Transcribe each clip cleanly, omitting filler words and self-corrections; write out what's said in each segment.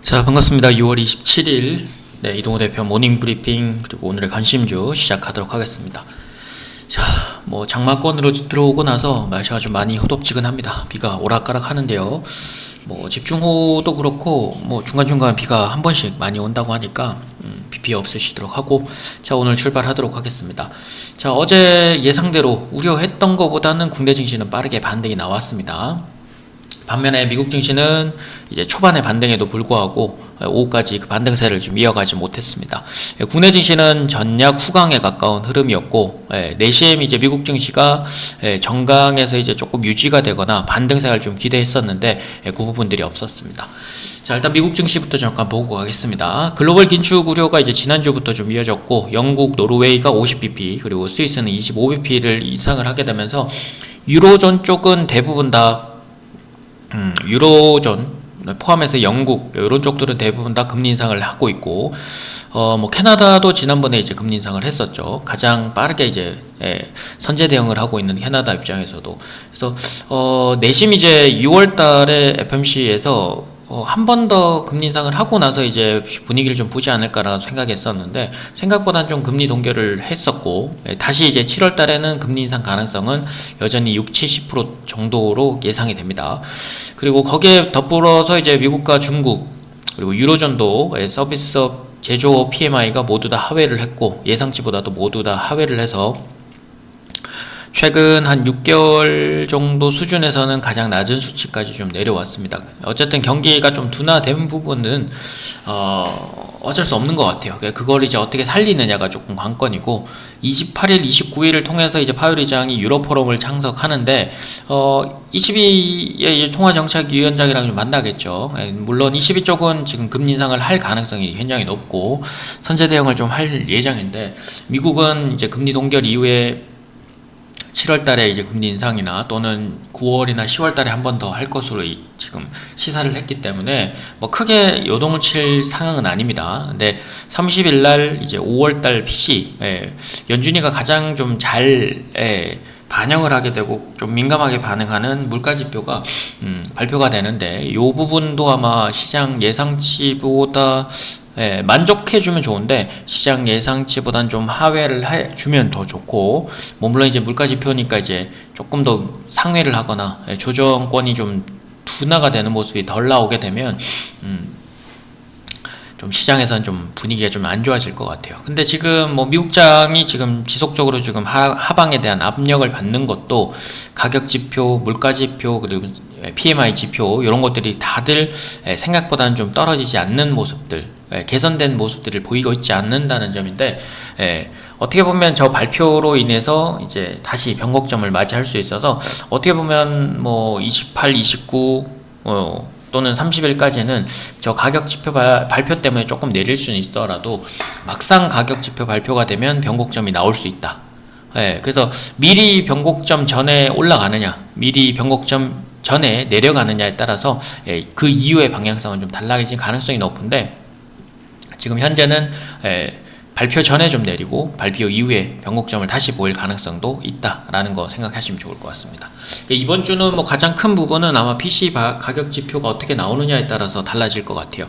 자, 반갑습니다. 6월 27일 이동호 대표 모닝 브리핑 그리고 오늘의 관심주 시작하도록 하겠습니다. 자, 장마권으로 들어오고 나서 날씨가 좀 많이 후덥지근합니다. 비가 오락가락 하는데요. 집중호우도 그렇고 중간중간 비가 한 번씩 많이 온다고 하니까 비 피해 없으시도록 하고, 자, 오늘 출발하도록 하겠습니다. 자, 어제 예상대로 우려했던 것보다는 국내 증시는 빠르게 반등이 나왔습니다. 반면에 미국 증시는 이제 초반에 반등에도 불구하고 오후까지 그 반등세를 좀 이어가지 못했습니다. 국내 증시는 전약 후강에 가까운 흐름이었고, 내심 이제 미국 증시가 정강에서 이제 조금 유지가 되거나 반등세를 좀 기대했었는데 그 부분들이 없었습니다. 자, 일단 미국 증시부터 잠깐 보고 가겠습니다. 글로벌 긴축 우려가 이제 지난주부터 좀 이어졌고, 영국, 노르웨이가 50bp 그리고 스위스는 25bp를 이상을 하게 되면서 유로존 쪽은 대부분 다 유로존 포함해서 영국 이런 쪽들은 대부분 다 금리 인상을 하고 있고, 캐나다도 지난번에 이제 금리 인상을 했었죠. 가장 빠르게 이제 선제 대응을 하고 있는 캐나다 입장에서도. 그래서 내심 이제 6월달에 FMC에서 한 번 더 금리 인상을 하고 나서 이제 분위기를 좀 보지 않을까라고 생각했었는데, 생각보다는 좀 금리 동결을 했었고, 다시 이제 7월 달에는 금리 인상 가능성은 여전히 60-70% 정도로 예상이 됩니다. 그리고 거기에 덧불어서 이제 미국과 중국 그리고 유로존도 서비스업 제조업 PMI가 모두 다 하회를 했고, 예상치보다도 모두 다 하회를 해서 최근 한 6개월 정도 수준에서는 가장 낮은 수치까지 좀 내려왔습니다. 어쨌든 경기가 좀 둔화된 부분은 어쩔 수 없는 것 같아요. 그걸 이제 어떻게 살리느냐가 조금 관건이고, 28일, 29일을 통해서 이제 파월 의장이 유럽 포럼을 참석하는데 22의 통화정책위원장이랑 좀 만나겠죠. 물론 22 쪽은 지금 금리 인상을 할 가능성이 굉장히 높고 선제 대응을 좀 할 예정인데, 미국은 이제 금리 동결 이후에 7월 달에 이제 금리 인상이나 또는 9월이나 10월 달에 한 번 더 할 것으로 지금 시사를 했기 때문에 크게 요동을 칠 상황은 아닙니다. 근데 30일 날 이제 5월 달 PC, 연준이가 가장 좀 잘 반영을 하게 되고 좀 민감하게 반응하는 물가 지표가 발표가 되는데, 이 부분도 아마 시장 예상치보다 만족해주면 좋은데 시장 예상치보단 좀 하회를 해주면 더 좋고, 물론 이제 물가 지표니까 이제 조금 더 상회를 하거나 조정권이 좀 둔화가 되는 모습이 덜 나오게 되면 좀 시장에서는 좀 분위기가 좀 안 좋아질 것 같아요. 근데 지금 미국장이 지금 지속적으로 지금 하방에 대한 압력을 받는 것도 가격 지표, 물가 지표, 그리고 PMI 지표 이런 것들이 다들 생각보다는 좀 떨어지지 않는 모습들, 개선된 모습들을 보이고 있지 않는다는 점인데, 어떻게 보면 저 발표로 인해서 이제 다시 변곡점을 맞이할 수 있어서, 어떻게 보면 28, 29 또는 30일까지는 저 가격 지표 발표 때문에 조금 내릴 수는 있더라도 막상 가격 지표 발표가 되면 변곡점이 나올 수 있다. 그래서 미리 변곡점 전에 올라가느냐, 미리 변곡점 전에 내려가느냐에 따라서 그 이후의 방향성은 좀 달라질 가능성이 높은데, 지금 현재는 발표 전에 좀 내리고 발표 이후에 변곡점을 다시 보일 가능성도 있다라는 거 생각하시면 좋을 것 같습니다. 이번 주는 가장 큰 부분은 아마 PC 가격 지표가 어떻게 나오느냐에 따라서 달라질 것 같아요.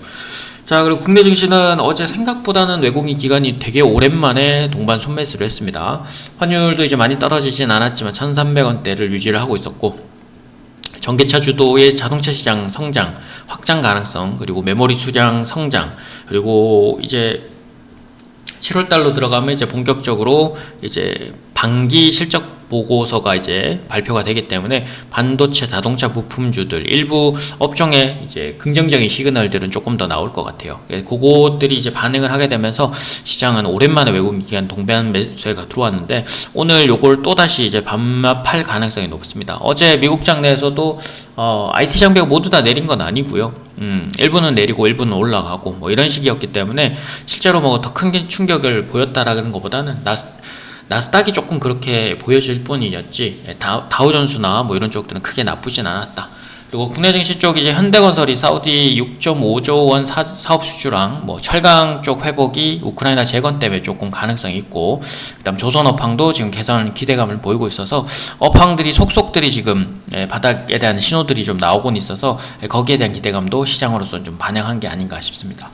자, 그리고 국내 증시는 어제 생각보다는 외국인 기관이 되게 오랜만에 동반 순매수를 했습니다. 환율도 이제 많이 떨어지진 않았지만 1,300원대를 유지를 하고 있었고, 전기차 주도의 자동차 시장 성장, 확장 가능성, 그리고 메모리 수량 성장, 그리고 이제 7월 달로 들어가면 이제 본격적으로 이제 반기 실적 보고서가 이제 발표가 되기 때문에 반도체 자동차 부품주들 일부 업종에 이제 긍정적인 시그널들은 조금 더 나올 것 같아요. 그것들이 이제 반응을 하게 되면서 시장은 오랜만에 외국인 기관 동반 매수가 들어왔는데, 오늘 요걸 또다시 이제 반납할 가능성이 높습니다. 어제 미국장 내에서도 IT 장비가 모두 다 내린 건 아니고요. 일부는 내리고 일부는 올라가고 이런 식이었기 때문에 실제로 더 큰 충격을 보였다라는 것보다는 나스닥이 조금 그렇게 보여질 뿐이었지, 다우존수나 이런 쪽들은 크게 나쁘진 않았다. 그리고 국내 증시 쪽 이제 현대건설이 사우디 6.5조 원 사업 수주랑 뭐 철강 쪽 회복이 우크라이나 재건 때문에 조금 가능성이 있고, 그다음 조선업황도 지금 개선 기대감을 보이고 있어서 업황들이 속속들이 지금 바닥에 대한 신호들이 좀 나오곤 있어서 거기에 대한 기대감도 시장으로서는 좀 반영한 게 아닌가 싶습니다.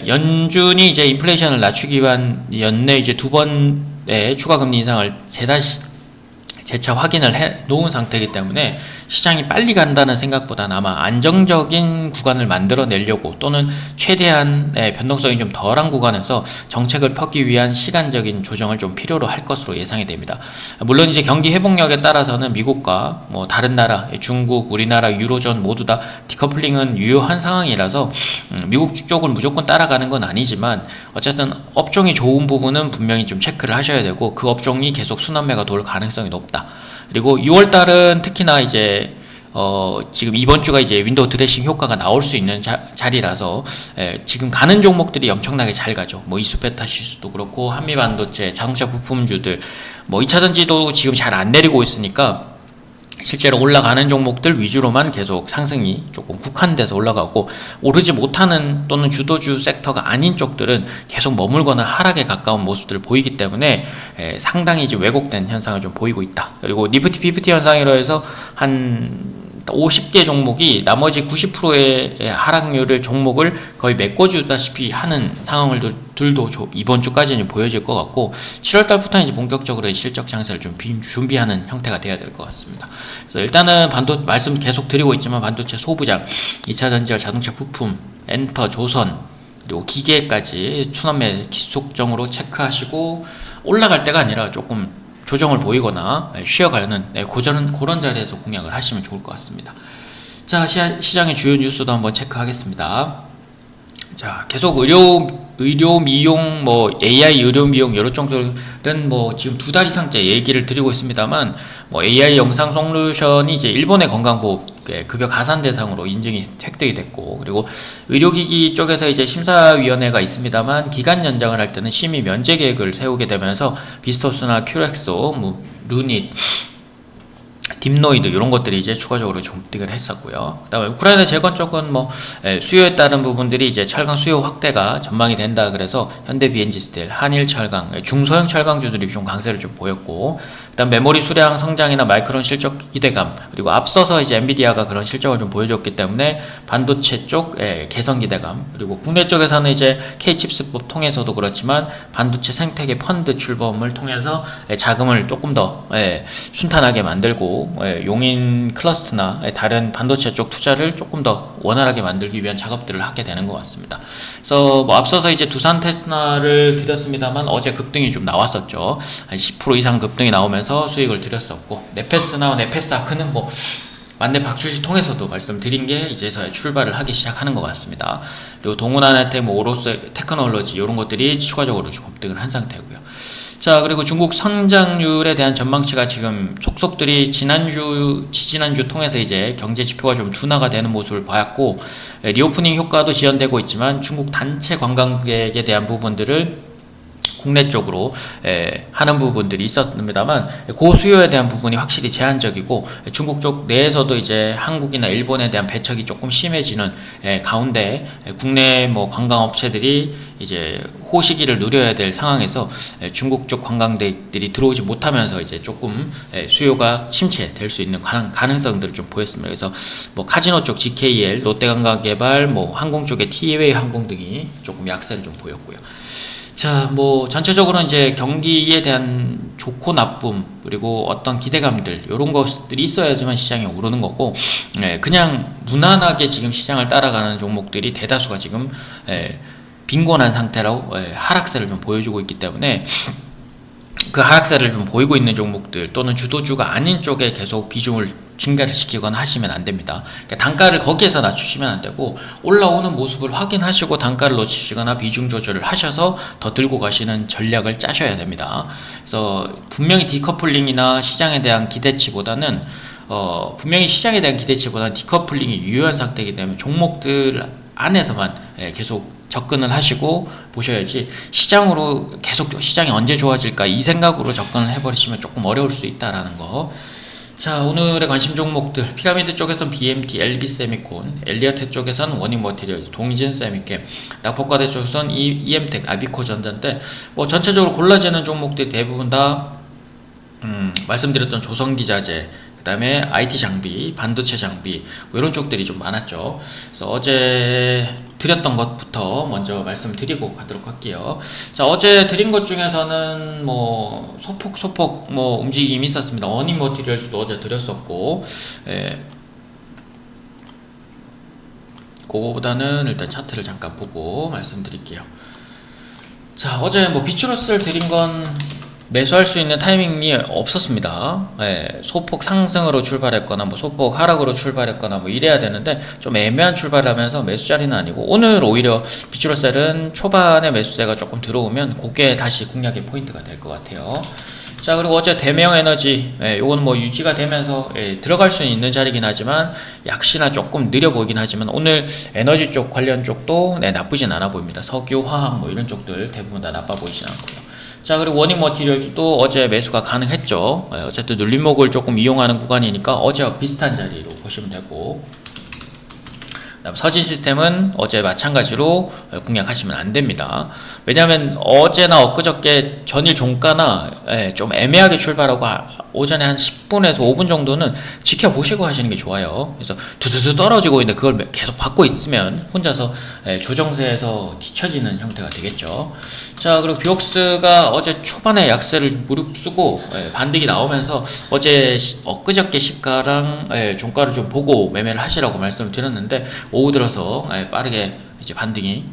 연준이 이제 인플레이션을 낮추기 위한 연내 이제 두 번의 추가 금리 인상을 재차 확인을 해 놓은 상태이기 때문에 시장이 빨리 간다는 생각보다는 아마 안정적인 구간을 만들어내려고, 또는 최대한 변동성이 좀 덜한 구간에서 정책을 펴기 위한 시간적인 조정을 좀 필요로 할 것으로 예상이 됩니다. 물론 이제 경기 회복력에 따라서는 미국과 뭐 다른 나라, 중국, 우리나라, 유로존 모두 다 디커플링은 유효한 상황이라서 미국 쪽을 무조건 따라가는 건 아니지만, 어쨌든 업종이 좋은 부분은 분명히 좀 체크를 하셔야 되고, 그 업종이 계속 순환매가 돌 가능성이 높다. 그리고 6월달은 특히나 이제 지금 이번 주가 이제 윈도우 드레싱 효과가 나올 수 있는 자리라서 지금 가는 종목들이 엄청나게 잘 가죠. 뭐 이수페타 시스도 그렇고, 한미반도체, 자동차 부품주들, 뭐 2차전지도 지금 잘 안 내리고 있으니까 실제로 올라가는 종목들 위주로만 계속 상승이 조금 국한돼서 올라가고, 오르지 못하는 또는 주도주 섹터가 아닌 쪽들은 계속 머물거나 하락에 가까운 모습들을 보이기 때문에 상당히 이제 왜곡된 현상을 좀 보이고 있다. 그리고 니프티 피프티 현상으로 해서 한 50개 종목이 나머지 90%의 하락률을 종목을 거의 메꿔주다시피 하는 상황들도 이번 주까지는 보여질 것 같고, 7월달부터는 이제 본격적으로 실적 장세를 좀 준비하는 형태가 돼야 될 것 같습니다. 그래서 일단은 말씀 계속 드리고 있지만 반도체 소부장, 2차전지와 자동차 부품, 엔터, 조선, 그리고 기계까지 순환매 기속적으로 체크하시고, 올라갈 때가 아니라 조금 조정을 보이거나 쉬어가는 그런 자리에서 공략을 하시면 좋을 것 같습니다. 자, 시장의 주요 뉴스도 한번 체크하겠습니다. 자, 계속 의료 미용, 뭐 AI 의료 미용 여러 쪽들은 뭐 지금 2달 이상째 얘기를 드리고 있습니다만, 뭐 AI 영상 솔루션이 이제 일본의 건강보험 급여 가산 대상으로 인증이 획득이 됐고, 그리고 의료기기 쪽에서 이제 심사위원회가 있습니다만 기간 연장을 할 때는 심의 면제 계획을 세우게 되면서 비스토스나 큐렉소, 뭐 루닛, 딥노이드 이런 것들이 이제 추가적으로 좀 급등을 했었고요. 그다음에 우크라이나 재건 쪽은 뭐 수요에 따른 부분들이 이제 철강 수요 확대가 전망이 된다. 그래서 현대 BNG 스틸, 한일 철강, 중소형 철강주들이 좀 강세를 좀 보였고, 그다음 메모리 수량 성장이나 마이크론 실적 기대감, 그리고 앞서서 이제 엔비디아가 그런 실적을 좀 보여줬기 때문에 반도체 쪽 개선 기대감, 그리고 국내 쪽에서는 이제 K칩스법 통해서도 그렇지만 반도체 생태계 펀드 출범을 통해서 자금을 조금 더 순탄하게 만들고, 용인 클러스터나 다른 반도체 쪽 투자를 조금 더 원활하게 만들기 위한 작업들을 하게 되는 것 같습니다. 그래서 뭐 앞서서 이제 두산 테스나를 드렸습니다만 어제 급등이 좀 나왔었죠. 한 10% 이상 급등이 나오면서 수익을 드렸었고, 네페스나 네페스아크는 뭐 만렙 박출시 통해서도 말씀드린 게 이제서야 출발을 하기 시작하는 것 같습니다. 그리고 동훈아네테, 뭐 오로스 테크놀로지 이런 것들이 추가적으로 급등을 한 상태고요. 자, 그리고 중국 성장률에 대한 전망치가 지금 속속들이 지지난주 통해서 이제 경제 지표가 좀 둔화가 되는 모습을 봤고, 리오프닝 효과도 지연되고 있지만 중국 단체 관광객에 대한 부분들을 국내 쪽으로 하는 부분들이 있었습니다만, 고수요에 대한 부분이 확실히 제한적이고, 중국 쪽 내에서도 이제 한국이나 일본에 대한 배척이 조금 심해지는 가운데 국내 뭐 관광업체들이 이제 호시기를 누려야 될 상황에서 중국 쪽 관광객들이 들어오지 못하면서 이제 조금 수요가 침체될 수 있는 가능성들을 좀 보였습니다. 그래서 뭐 카지노 쪽 GKL, 롯데관광개발, 뭐 항공 쪽의 티웨이 항공 등이 조금 약세를 좀 보였고요. 자, 뭐 전체적으로 이제 경기에 대한 좋고 나쁨, 그리고 어떤 기대감들 이런 것들이 있어야지만 시장이 오르는 거고, 그냥 무난하게 지금 시장을 따라가는 종목들이 대다수가 지금 빈곤한 상태로 하락세를 좀 보여주고 있기 때문에, 그 하락세를 좀 보이고 있는 종목들 또는 주도주가 아닌 쪽에 계속 비중을 증가를 시키거나 하시면 안 됩니다. 그러니까 단가를 거기에서 낮추시면 안 되고, 올라오는 모습을 확인하시고 단가를 놓치시거나 비중 조절을 하셔서 더 들고 가시는 전략을 짜셔야 됩니다. 그래서 분명히 디커플링이나 시장에 대한 기대치보다는 디커플링이 유효한 상태이기 때문에 종목들 안에서만 계속 접근을 하시고 보셔야지, 시장으로 계속 시장이 언제 좋아질까 이 생각으로 접근을 해버리시면 조금 어려울 수 있다라는 거. 자, 오늘의 관심 종목들. 피라미드 쪽에선 BMT, LB 세미콘, 엘리어트 쪽에선 워닝 머티리얼, 동진 세미캠, 낙폭과대 쪽에선 EM텍, 아비코 전자인데 뭐 전체적으로 골라지는 종목들이 대부분 다 말씀드렸던 조선기자재, 그 다음에 IT 장비, 반도체 장비, 뭐 이런 쪽들이 좀 많았죠. 그래서 어제 드렸던 것부터 먼저 말씀드리고 가도록 할게요. 자, 어제 드린 것 중에서는 뭐 소폭 뭐 움직임이 있었습니다. 어닝 머티리얼스도 어제 드렸었고, 그거보다는 일단 차트를 잠깐 보고 말씀드릴게요. 자, 어제 뭐 비추로스를 드린 건 매수할 수 있는 타이밍이 없었습니다. 소폭 상승으로 출발했거나 뭐 소폭 하락으로 출발했거나 뭐 이래야 되는데 좀 애매한 출발을 하면서 매수 자리는 아니고, 오늘 오히려 비추로셀은 초반에 매수세가 조금 들어오면 그게 다시 공략의 포인트가 될 것 같아요. 자, 그리고 어제 대명 에너지, 요거는 뭐 유지가 되면서 들어갈 수 있는 자리긴 하지만 약시나 조금 느려 보이긴 하지만 오늘 에너지 쪽 관련 쪽도 나쁘진 않아 보입니다. 석유, 화학 뭐 이런 쪽들 대부분 다 나빠 보이진 않고요. 자, 그리고 워닝 머티리얼도 어제 매수가 가능했죠. 어쨌든 눌림목을 조금 이용하는 구간이니까 어제와 비슷한 자리로 보시면 되고, 그다음 서진 시스템은 어제 마찬가지로 공략하시면 안 됩니다. 왜냐하면 어제나 엊그저께 전일 종가나 좀 애매하게 출발하고 오전에 한 10분에서 5분 정도는 지켜보시고 하시는 게 좋아요. 그래서 두두두 떨어지고 있는데 그걸 계속 받고 있으면 혼자서 조정세에서 뒤처지는 형태가 되겠죠. 자, 그리고 비옥스가 어제 초반에 약세를 무릅쓰고 반등이 나오면서 어제 엊그저께 시가랑 종가를 좀 보고 매매를 하시라고 말씀을 드렸는데 오후 들어서 빠르게 이제 반등이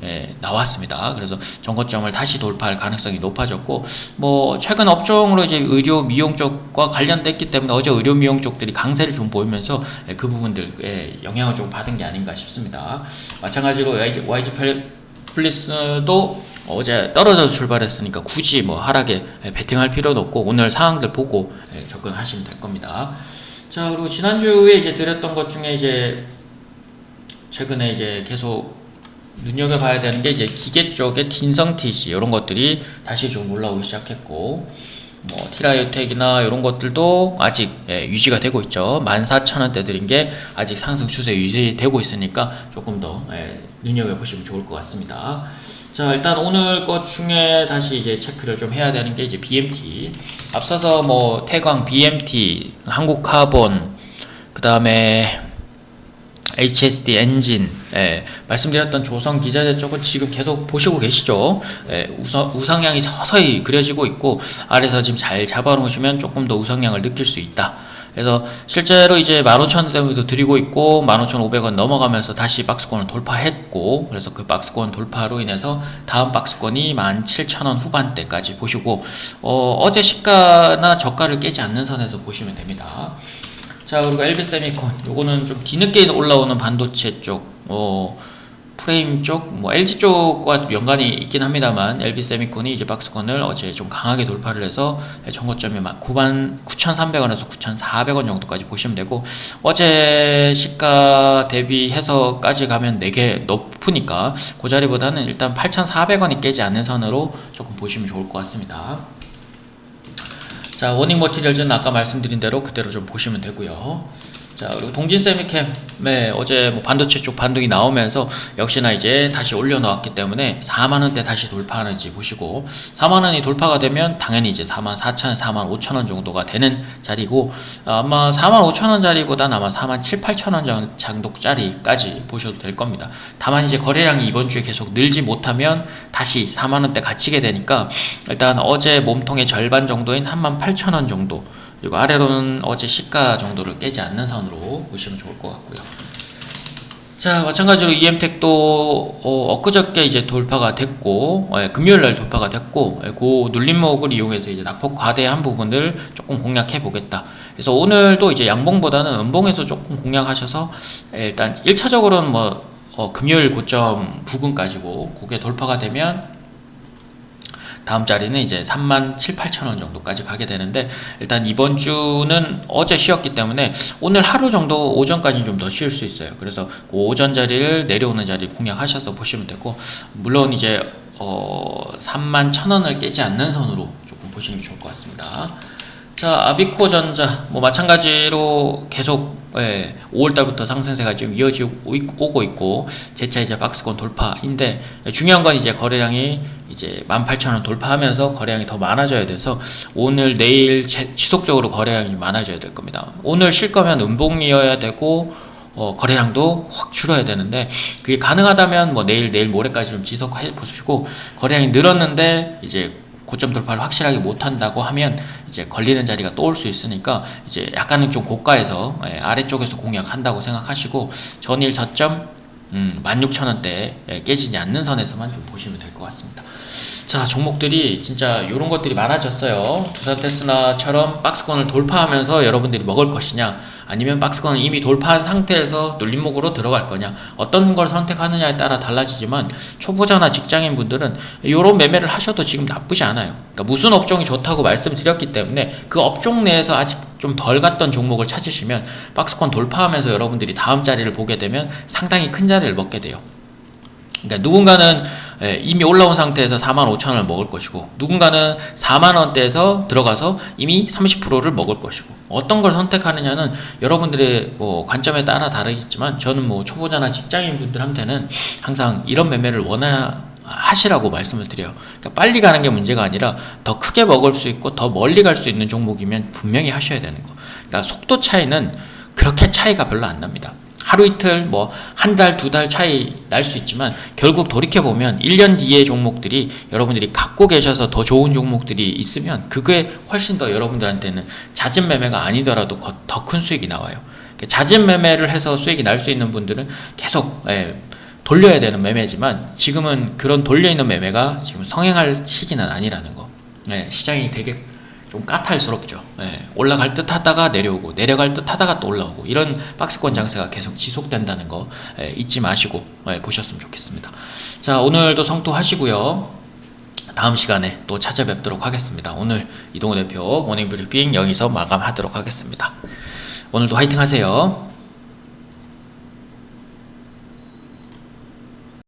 나왔습니다. 그래서 전고점을 다시 돌파할 가능성이 높아졌고, 뭐 최근 업종으로 이제 의료 미용 쪽과 관련됐기 때문에 어제 의료 미용 쪽들이 강세를 좀 보이면서 그 부분들에 영향을 좀 받은 게 아닌가 싶습니다. 마찬가지로 YG 플리스도 어제 떨어져서 출발했으니까 굳이 뭐 하락에 베팅할 필요도 없고 오늘 상황들 보고 접근하시면 될 겁니다. 자, 그리고 지난주에 이제 드렸던 것 중에 이제 최근에 이제 계속 눈여겨봐야 되는 게 이제 기계 쪽의 딘성 TC 이런 것들이 다시 좀 올라오기 시작했고, 뭐 티라이오텍이나 이런 것들도 아직 유지가 되고 있죠. 14,000원대 드린 게 아직 상승 추세 유지되고 있으니까 조금 더 눈여겨보시면 좋을 것 같습니다. 자, 일단 오늘 것 중에 다시 이제 체크를 좀 해야 되는 게 이제 BMT. 앞서서 뭐 태광, BMT, 한국카본, 그 다음에 HSD 엔진, 말씀드렸던 조선 기자재 쪽은 지금 계속 보시고 계시죠. 우상향이 서서히 그려지고 있고 아래서 지금 잘 잡아놓으시면 조금 더 우상향을 느낄 수 있다. 그래서 실제로 이제 15,000원대도 드리고 있고 15,500원 넘어가면서 다시 박스권을 돌파했고, 그래서 그 박스권 돌파로 인해서 다음 박스권이 17,000원 후반대까지 보시고 어제 시가나 저가를 깨지 않는 선에서 보시면 됩니다. 자, 그리고 LB 세미콘, 요거는 좀 뒤늦게 올라오는 반도체 쪽, 프레임 쪽, 뭐 LG 쪽과 연관이 있긴 합니다만 LB 세미콘이 이제 박스권을 어제 좀 강하게 돌파를 해서 전고점이 99,300원에서 9,400원 정도까지 보시면 되고, 어제 시가 대비해서까지 가면 4개 높으니까 그 자리보다는 일단 8,400원이 깨지 않는 선으로 조금 보시면 좋을 것 같습니다. 자, 워닝 머티리얼즈는 아까 말씀드린 대로 그대로 좀 보시면 되고요. 자, 그리고 동진 세미캠, 어제 뭐 반도체 쪽 반등이 나오면서 역시나 이제 다시 올려놓았기 때문에 4만원대 다시 돌파하는지 보시고, 4만원이 돌파가 되면 당연히 이제 44,000원, 45,000원 정도가 되는 자리고, 아마 45,000원 자리보다는 아마 47,000원 정도짜리까지 보셔도 될 겁니다. 다만 이제 거래량이 이번 주에 계속 늘지 못하면 다시 4만원대 갇히게 되니까 일단 어제 몸통의 절반 정도인 18,000원 정도, 그리고 아래로는 어제 시가 정도를 깨지 않는 선으로 보시면 좋을 것 같고요. 자, 마찬가지로 EM텍도 엊그저께 이제 돌파가 됐고, 금요일날 돌파가 됐고, 그 눌림목을 이용해서 이제 낙폭 과대한 부분을 조금 공략해 보겠다. 그래서 오늘도 이제 양봉보다는 음봉에서 조금 공략하셔서 일단 1차적으로는 뭐 금요일 고점 부근까지고, 그게 돌파가 되면 다음 자리는 이제 37,000원 정도까지 가게 되는데, 일단 이번 주는 어제 쉬었기 때문에 오늘 하루 정도 오전까지는 좀 더 쉴 수 있어요. 그래서 그 오전 자리를 내려오는 자리를 공략하셔서 보시면 되고, 물론 이제 31,000원을 깨지 않는 선으로 조금 보시는 게 좋을 것 같습니다. 자, 아비코전자 뭐 마찬가지로 계속 5월달부터 상승세가 좀 오고 있고 재차 이제 박스권 돌파인데, 중요한 건 이제 거래량이 이제 18,000원 돌파하면서 거래량이 더 많아져야 돼서 오늘 내일 지속적으로 거래량이 많아져야 될 겁니다. 오늘 쉴 거면 음봉이어야 되고 거래량도 확 줄어야 되는데, 그게 가능하다면 뭐 내일 모레까지 좀 지속해 보시고, 거래량이 늘었는데 이제 고점 돌파를 확실하게 못한다고 하면 이제 걸리는 자리가 또 올 수 있으니까 이제 약간은 좀 고가에서 아래쪽에서 공략한다고 생각하시고, 전일 저점 16,000원대 깨지지 않는 선에서만 좀 보시면 될 것 같습니다. 자, 종목들이 진짜 이런 것들이 많아졌어요. 두산테스나처럼 박스권을 돌파하면서 여러분들이 먹을 것이냐, 아니면 박스권을 이미 돌파한 상태에서 눌림목으로 들어갈 거냐, 어떤 걸 선택하느냐에 따라 달라지지만, 초보자나 직장인 분들은 이런 매매를 하셔도 지금 나쁘지 않아요. 그러니까 무슨 업종이 좋다고 말씀드렸기 때문에 그 업종 내에서 아직 좀 덜 갔던 종목을 찾으시면 박스권 돌파하면서 여러분들이 다음 자리를 보게 되면 상당히 큰 자리를 먹게 돼요. 그러니까 누군가는 이미 올라온 상태에서 45,000원을 먹을 것이고, 누군가는 4만원대에서 들어가서 이미 30%를 먹을 것이고, 어떤 걸 선택하느냐는 여러분들의 뭐 관점에 따라 다르겠지만, 저는 뭐 초보자나 직장인 분들한테는 항상 이런 매매를 하시라고 말씀을 드려요. 그러니까 빨리 가는 게 문제가 아니라 더 크게 먹을 수 있고 더 멀리 갈 수 있는 종목이면 분명히 하셔야 되는 거. 그러니까 속도 차이는 그렇게 차이가 별로 안 납니다. 하루 이틀 뭐 한 달, 두 달 차이 날 수 있지만, 결국 돌이켜보면 1년 뒤에 종목들이 여러분들이 갖고 계셔서 더 좋은 종목들이 있으면 그게 훨씬 더 여러분들한테는 잦은 매매가 아니더라도 더 큰 수익이 나와요. 잦은 매매를 해서 수익이 날 수 있는 분들은 계속 돌려야 되는 매매지만, 지금은 그런 돌려있는 매매가 지금 성행할 시기는 아니라는 거. 시장이 되게 좀 까탈스럽죠. 올라갈 듯 하다가 내려오고, 내려갈 듯 하다가 또 올라오고, 이런 박스권 장세가 계속 지속된다는 거 잊지 마시고 보셨으면 좋겠습니다. 자, 오늘도 성투하시고요. 다음 시간에 또 찾아뵙도록 하겠습니다. 오늘 이동호 대표 모닝브리핑 여기서 마감하도록 하겠습니다. 오늘도 화이팅 하세요.